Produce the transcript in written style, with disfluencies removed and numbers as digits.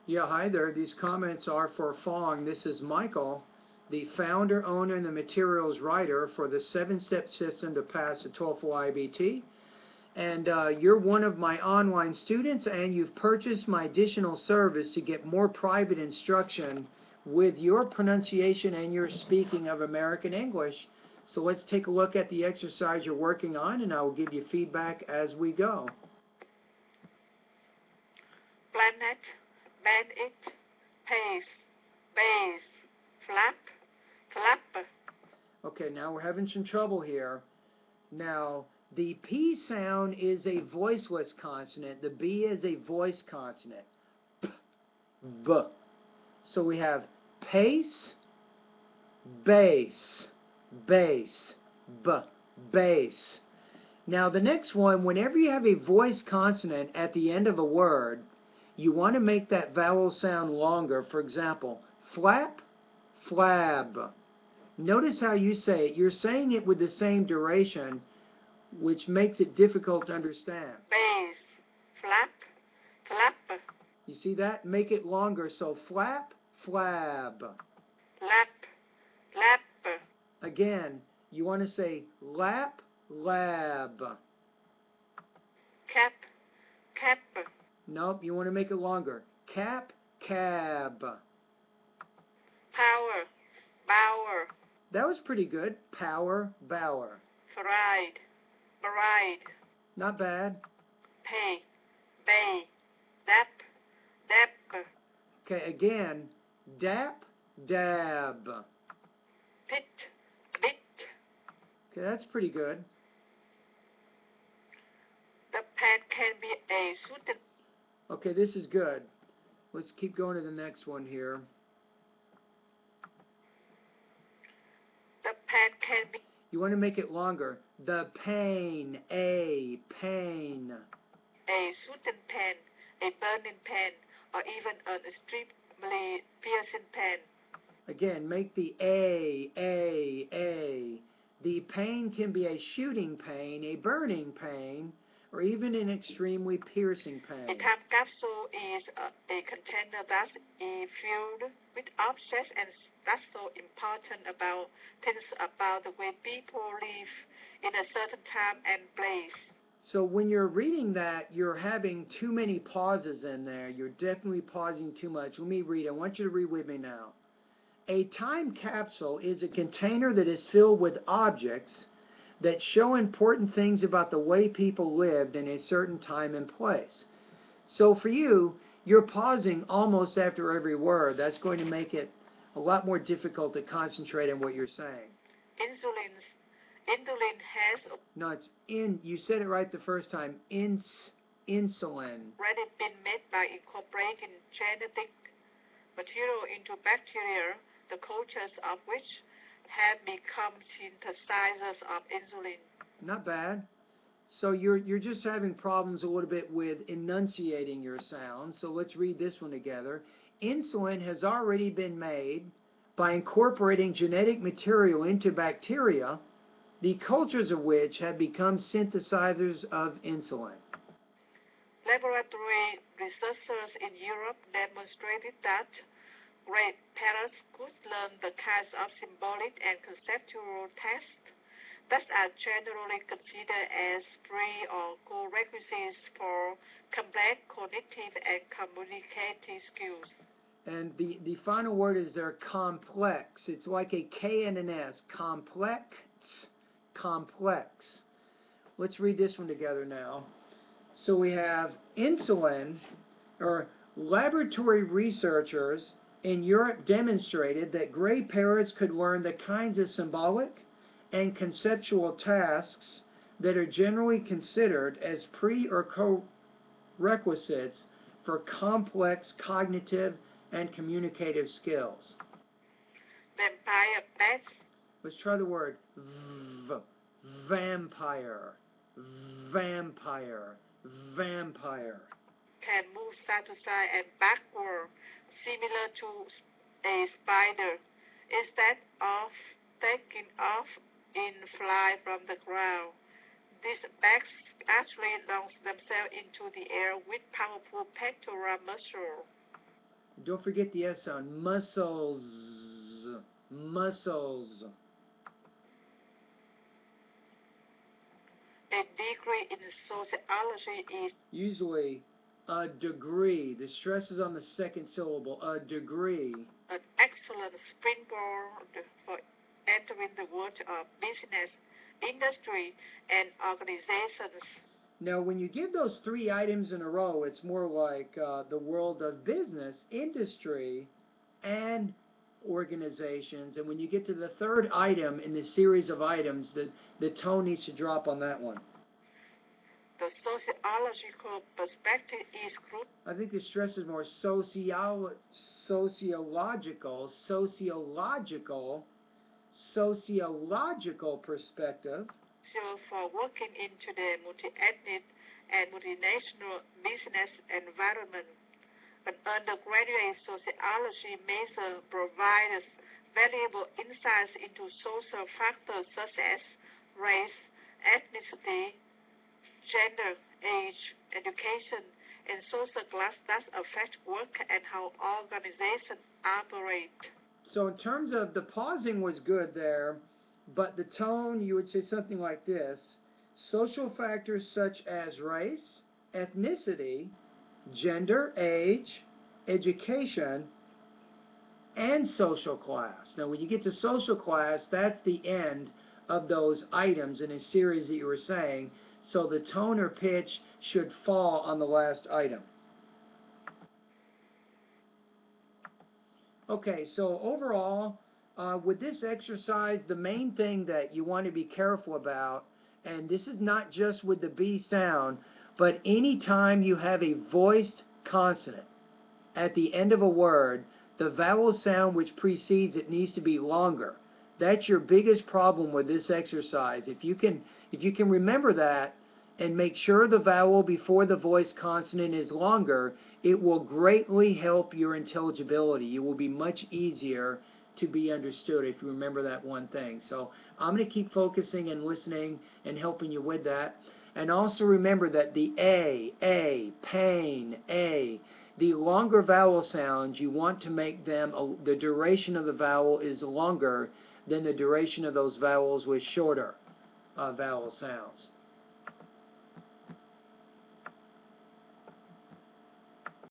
Yeah, hi there. These comments are for Fong. This is Michael, the founder, owner, and the materials writer for the 7-step system to pass the TOEFL IBT. And you're one of my online students, and you've purchased my additional service to get more private instruction with your pronunciation and your speaking of American English. So let's take a look at the exercise you're working on, and I will give you feedback as we go. Planet, bend it, pace, base, flap, flap. Okay, now we're having some trouble here. Now, the P sound is a voiceless consonant. The B is a voice consonant. P, B. So we have pace, base, base, B, base. Now the next one, whenever you have a voice consonant at the end of a word, you want to make that vowel sound longer. For example, flap, flab. Notice how you say it. You're saying it with the same duration, which makes it difficult to understand. Base, flap, flap. You see that? Make it longer. So flap, flab. Lap, lap. Again, you want to say lap, lab. Cap, cap. Nope, you want to make it longer. Cap, cab. Power, bower. That was pretty good. Power, bower. Bride, bride. Not bad. Pay, bay, dap, dap. Okay, again, dap, dab. Pit, bit. Okay, that's pretty good. The pen can be a suited. Okay, this is good. Let's keep going to the next one here. The pen can be. You want to make it longer. The pain, a pain. A shooting pen, a burning pen, or even an extremely piercing pen. Again, make the a. The pain can be a shooting pain, a burning pain, or even an extremely piercing pain. A time capsule is a container that is filled with objects, and that's so important about things about the way people live in a certain time and place. So when you're reading that, you're having too many pauses in there. You're definitely pausing too much. Let me read. I want you to read with me now. A time capsule is a container that is filled with objects that show important things about the way people lived in a certain time and place. So for you, you're pausing almost after every word. That's going to make it a lot more difficult to concentrate on what you're saying. Insulin has. No, it's in. You said it right the first time. Insulin. Already been made by incorporating genetic material into bacteria, the cultures of which have become synthesizers of insulin. Not bad. So you're just having problems a little bit with enunciating your sounds. So let's read this one together. Insulin has already been made by incorporating genetic material into bacteria, the cultures of which have become synthesizers of insulin. Laboratory researchers in Europe demonstrated that great parents could learn the kinds of symbolic and conceptual tests that are generally considered as pre or prerequisites for complex cognitive and communicative skills. And the final word is there, complex. It's like a K and an S. Complex. Complex. Let's read this one together now. So we have insulin, or laboratory researchers in Europe demonstrated that gray parrots could learn the kinds of symbolic and conceptual tasks that are generally considered as pre or co-requisites for complex cognitive and communicative skills. Vampire bats. Let's try the word vampire, vampire, vampire. Can move side to side and backward, similar to a spider, instead of taking off in flight from the ground. These bats actually launch themselves into the air with powerful pectoral muscles. Don't forget the S sound. Muscles. Muscles. A degree in sociology is Usually a degree. The stress is on the second syllable. A degree. an excellent springboard for entering the world of business, industry, and organizations. Now, when you give those three items in a row, it's more like the world of business, industry, and organizations. And when you get to the third item in the series of items, the tone needs to drop on that one. The sociological perspective is crucial. I think the stress is more sociological perspective. So for working into the multi-ethnic and multinational business environment. An undergraduate sociology major provides valuable insights into social factors such as race, ethnicity, gender, age, education, and social class that affect work and how organizations operate. So in terms of the pausing was good there, but the tone, you would say something like this: social factors such as race, ethnicity, gender, age, education, and social class. Now, when you get to social class, that's the end of those items in a series that you were saying, so the tone or pitch should fall on the last item. Okay, so overall, with this exercise, the main thing that you want to be careful about, and this is not just with the B sound, but anytime you have a voiced consonant at the end of a word, the vowel sound which precedes it needs to be longer. That's your biggest problem with this exercise. If you can remember that and make sure the vowel before the voiced consonant is longer, it will greatly help your intelligibility. You will be much easier to be understood if you remember that one thing. So I'm going to keep focusing and listening and helping you with that. And also remember that the A, pain, A, the longer vowel sounds, you want to make them, the duration of the vowel is longer than the duration of those vowels with shorter vowel sounds.